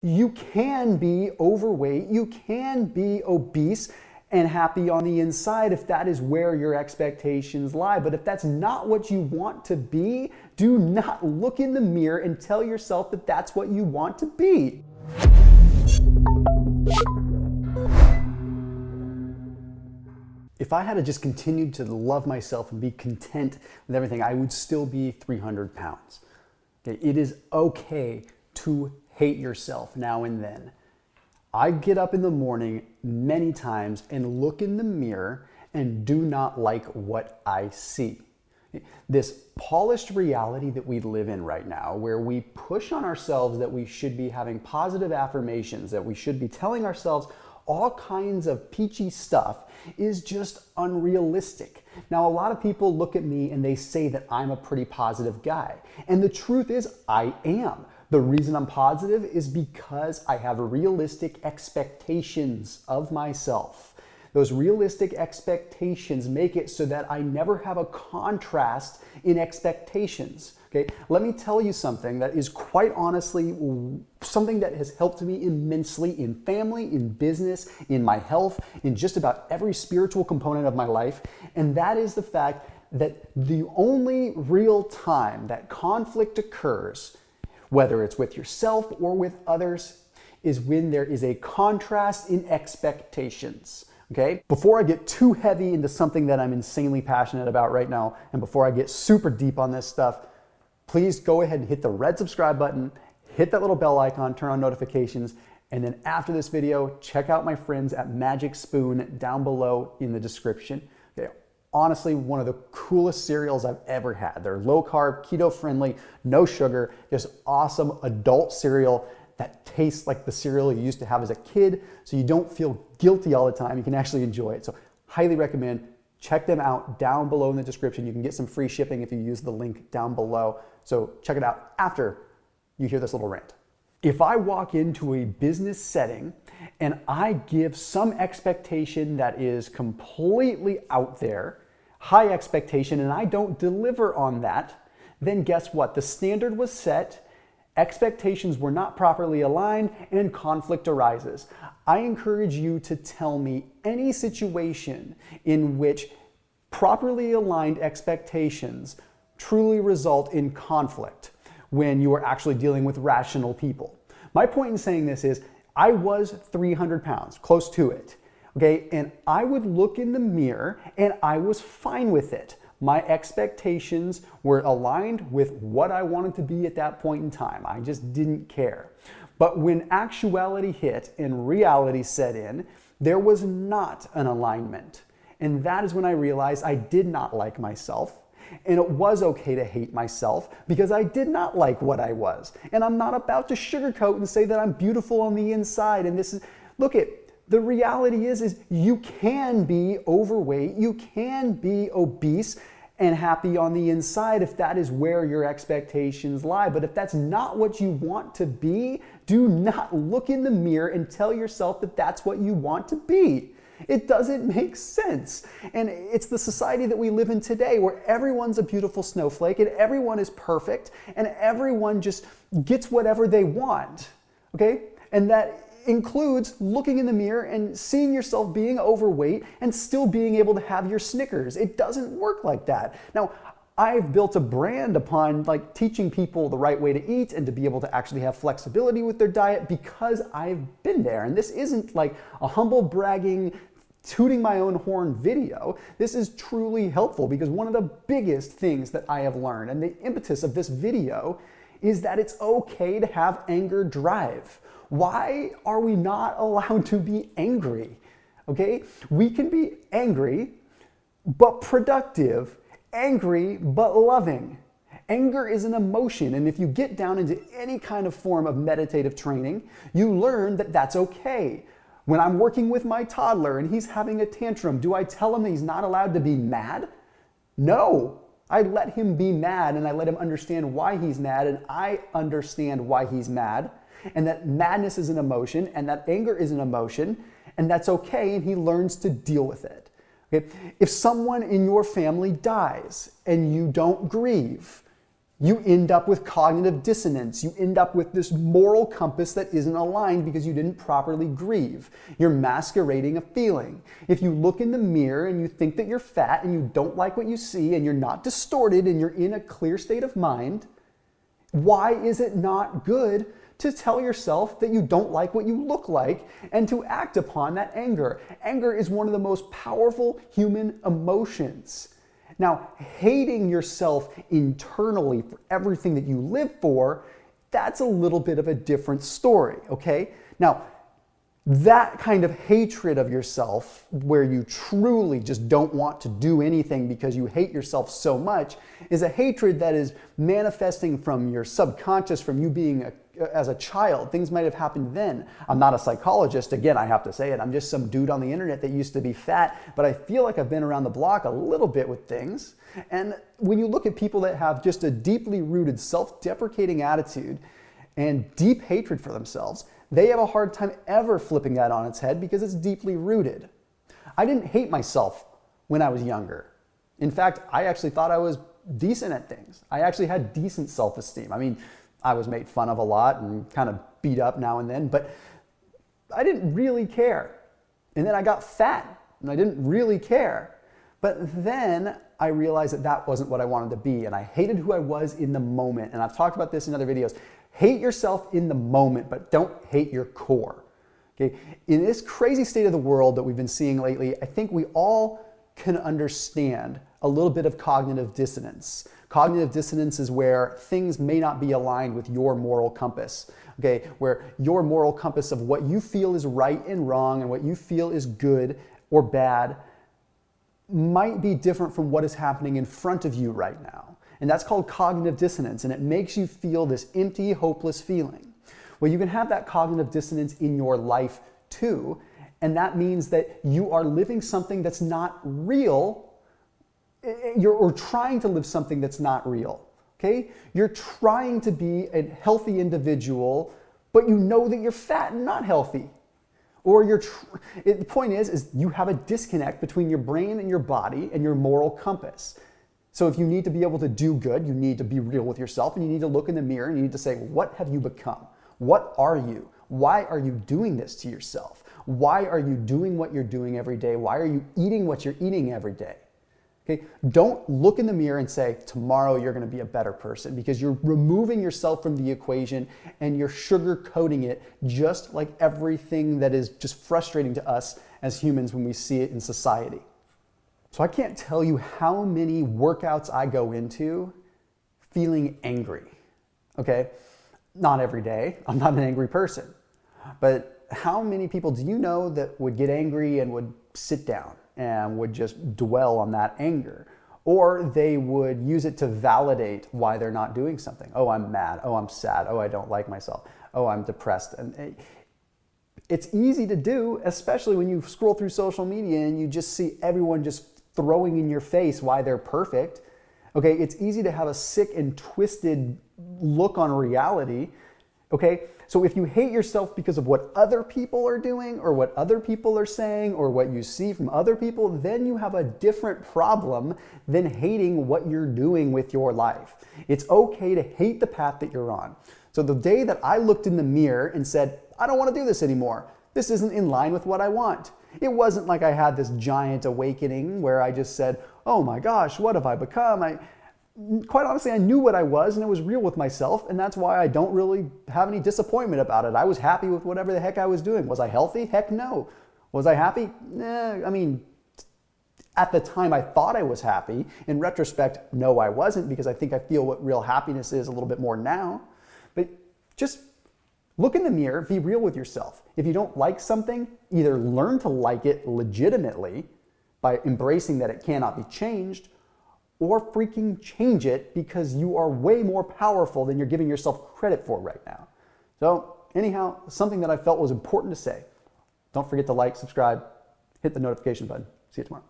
You can be overweight, you can be obese and happy on the inside if that is where your expectations lie. But if that's not what you want to be, do not look in the mirror and tell yourself that that's what you want to be. If I had to just continue to love myself and be content with everything, I would still be 300 pounds. Okay? It is okay to hate yourself now and then. I get up in the morning many times and look in the mirror and do not like what I see. This polished reality that we live in right now, where we push on ourselves that we should be having positive affirmations, that we should be telling ourselves all kinds of peachy stuff, is just unrealistic. Now, a lot of people look at me and they say that I'm a pretty positive guy. And the truth is, I am. The reason I'm positive is because I have realistic expectations of myself. Those realistic expectations make it so that I never have a contrast in expectations. Okay? Let me tell you something that is quite honestly something that has helped me immensely in family, in business, in my health, in just about every spiritual component of my life. And that is the fact that the only real time that conflict occurs, whether it's with yourself or with others, is when there is a contrast in expectations. Okay? Before I get too heavy into something that I'm insanely passionate about right now, and before I get super deep on this stuff, please go ahead and hit the red subscribe button, hit that little bell icon, turn on notifications, and then after this video, check out my friends at Magic Spoon down below in the description. Okay? Honestly, one of the coolest cereals I've ever had. They're low carb, keto friendly, no sugar, just awesome adult cereal that tastes like the cereal you used to have as a kid, so you don't feel guilty all the time. You can actually enjoy it. So highly recommend. Check them out down below in the description. You can get some free shipping if you use the link down below. So check it out after you hear this little rant. If I walk into a business setting and I give some expectation that is completely out there, high expectation, and I don't deliver on that, then guess what? The standard was set, expectations were not properly aligned, and conflict arises. I encourage you to tell me any situation in which properly aligned expectations truly result in conflict when you are actually dealing with rational people. My point in saying this is I was 300 pounds, close to it, okay? And I would look in the mirror and I was fine with it. My expectations were aligned with what I wanted to be at that point in time. I just didn't care. But when actuality hit and reality set in, there was not an alignment. And that is when I realized I did not like myself. And it was okay to hate myself because I did not like what I was. And I'm not about to sugarcoat and say that I'm beautiful on the inside. And this is, look at, the reality is you can be overweight, you can be obese and happy on the inside if that is where your expectations lie. But if that's not what you want to be, do not look in the mirror and tell yourself that that's what you want to be. It doesn't make sense. And it's the society that we live in today where everyone's a beautiful snowflake and everyone is perfect and everyone just gets whatever they want, okay? And that includes looking in the mirror and seeing yourself being overweight and still being able to have your Snickers. It doesn't work like that. Now, I've built a brand upon like teaching people the right way to eat and to be able to actually have flexibility with their diet because I've been there. And this isn't like a humble bragging, tooting my own horn video. This is truly helpful because one of the biggest things that I have learned, and the impetus of this video, is that it's okay to have anger drive. Why are we not allowed to be angry? Okay? We can be angry, but productive, angry, but loving. Anger is an emotion, and if you get down into any kind of form of meditative training, you learn that that's okay. When I'm working with my toddler and he's having a tantrum, do I tell him that he's not allowed to be mad? No. I let him be mad and I let him understand why he's mad, and I understand why he's mad. And that madness is an emotion, and that anger is an emotion, and that's okay, and he learns to deal with it. Okay? If someone in your family dies and you don't grieve, You end up with cognitive dissonance. You end up with this moral compass that isn't aligned because you didn't properly grieve. You're masquerading a feeling. If you look in the mirror and you think that you're fat and you don't like what you see and you're not distorted and you're in a clear state of mind, why is it not good to tell yourself that you don't like what you look like and to act upon that anger? Anger is one of the most powerful human emotions. Now, hating yourself internally for everything that you live for, that's a little bit of a different story, okay? Now, that kind of hatred of yourself, where you truly just don't want to do anything because you hate yourself so much, is a hatred that is manifesting from your subconscious, from you being as a child. Things might have happened then. I'm not a psychologist, again, I have to say it. I'm just some dude on the internet that used to be fat, but I feel like I've been around the block a little bit with things. And when you look at people that have just a deeply rooted self-deprecating attitude and deep hatred for themselves, they have a hard time ever flipping that on its head because it's deeply rooted. I didn't hate myself when I was younger. In fact, I actually thought I was decent at things. I actually had decent self-esteem. I mean, I was made fun of a lot and kind of beat up now and then, but I didn't really care. And then I got fat and I didn't really care. But then I realized that that wasn't what I wanted to be, and I hated who I was in the moment. And I've talked about this in other videos. Hate yourself in the moment, but don't hate your core. Okay? In this crazy state of the world that we've been seeing lately, I think we all can understand a little bit of cognitive dissonance. Cognitive dissonance is where things may not be aligned with your moral compass, okay? Where your moral compass of what you feel is right and wrong and what you feel is good or bad might be different from what is happening in front of you right now. And that's called cognitive dissonance, and it makes you feel this empty, hopeless feeling. Well, you can have that cognitive dissonance in your life too, and that means that you are living something that's not real. You're trying to live something that's not real, okay? You're trying to be a healthy individual, but you know that you're fat and not healthy. Or the point is you have a disconnect between your brain and your body and your moral compass. So if you need to be able to do good, you need to be real with yourself, and you need to look in the mirror and you need to say, what have you become? What are you? Why are you doing this to yourself? Why are you doing what you're doing every day? Why are you eating what you're eating every day? Okay? Don't look in the mirror and say, tomorrow you're going to be a better person, because you're removing yourself from the equation and you're sugarcoating it, just like everything that is just frustrating to us as humans when we see it in society. So I can't tell you how many workouts I go into feeling angry, okay? Not every day. I'm not an angry person. But how many people do you know that would get angry and would sit down and would just dwell on that anger? Or they would use it to validate why they're not doing something. Oh, I'm mad. Oh, I'm sad. Oh, I don't like myself. Oh, I'm depressed. And it's easy to do, especially when you scroll through social media and you just see everyone just throwing in your face why they're perfect. Okay, it's easy to have a sick and twisted look on reality. Okay, so if you hate yourself because of what other people are doing or what other people are saying or what you see from other people, then you have a different problem than hating what you're doing with your life. It's okay to hate the path that you're on. So the day that I looked in the mirror and said, I don't want to do this anymore. This isn't in line with what I want. It wasn't like I had this giant awakening where I just said, oh my gosh, what have I become? Quite honestly, I knew what I was and I was real with myself, and that's why I don't really have any disappointment about it. I was happy with whatever the heck I was doing. Was I healthy? Heck no. Was I happy? I mean, at the time I thought I was happy. In retrospect, no, I wasn't, because I think I feel what real happiness is a little bit more now. But just look in the mirror, be real with yourself. If you don't like something, either learn to like it legitimately by embracing that it cannot be changed, or freaking change it, because you are way more powerful than you're giving yourself credit for right now. So anyhow, something that I felt was important to say. Don't forget to like, subscribe, hit the notification button. See you tomorrow.